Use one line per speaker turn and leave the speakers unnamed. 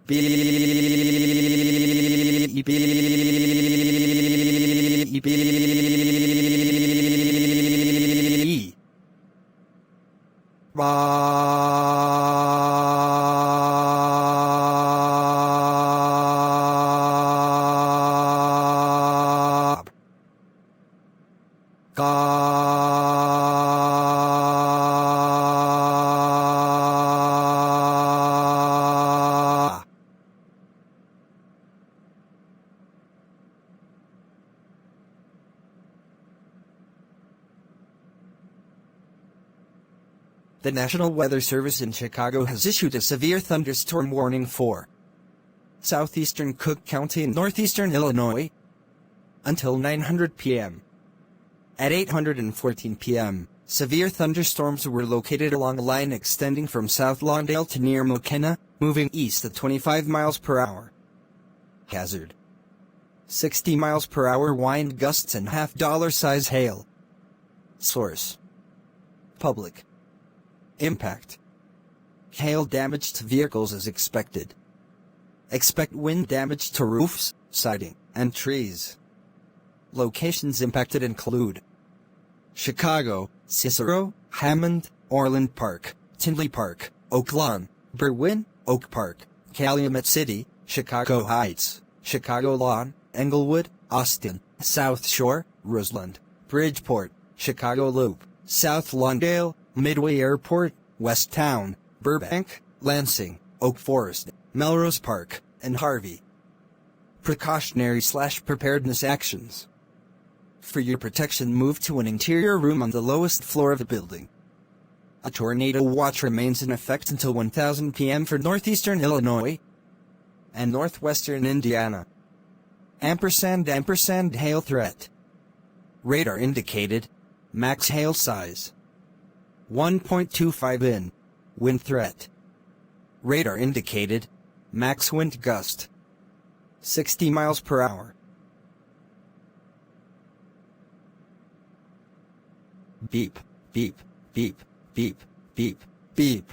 Beep. Bob. The National Weather Service in Chicago has issued a severe thunderstorm warning for southeastern Cook County and northeastern Illinois until 9:00 p.m. At 8:14 p.m., severe thunderstorms were located along a line extending from South Lawndale to near McKenna, moving east at 25 miles per hour. Hazard: 60 miles per hour wind gusts and $50 size hail. Source: Public. Impact: hail damage to vehicles is expected. Expect wind damage to roofs, siding, and trees. Locations impacted include Chicago, Cicero, Hammond, Orland Park, Tinley Park, Oak Lawn, Berwyn, Oak Park, Calumet City, Chicago Heights, Chicago Lawn, Englewood, Austin, South Shore, Roseland, Bridgeport, Chicago Loop, South Lawndale, Midway Airport, West Town, Burbank, Lansing, Oak Forest, Melrose Park, and Harvey. Precautionary/preparedness actions. For your protection, move to an interior room on the lowest floor of the building. A tornado watch remains in effect until 1:00 p.m. for northeastern Illinois and northwestern Indiana. & hail threat. Radar indicated max hail size 1.25 in. Wind threat. Radar indicated max wind gust 60 miles per hour. Beep, beep, beep, beep, beep, beep.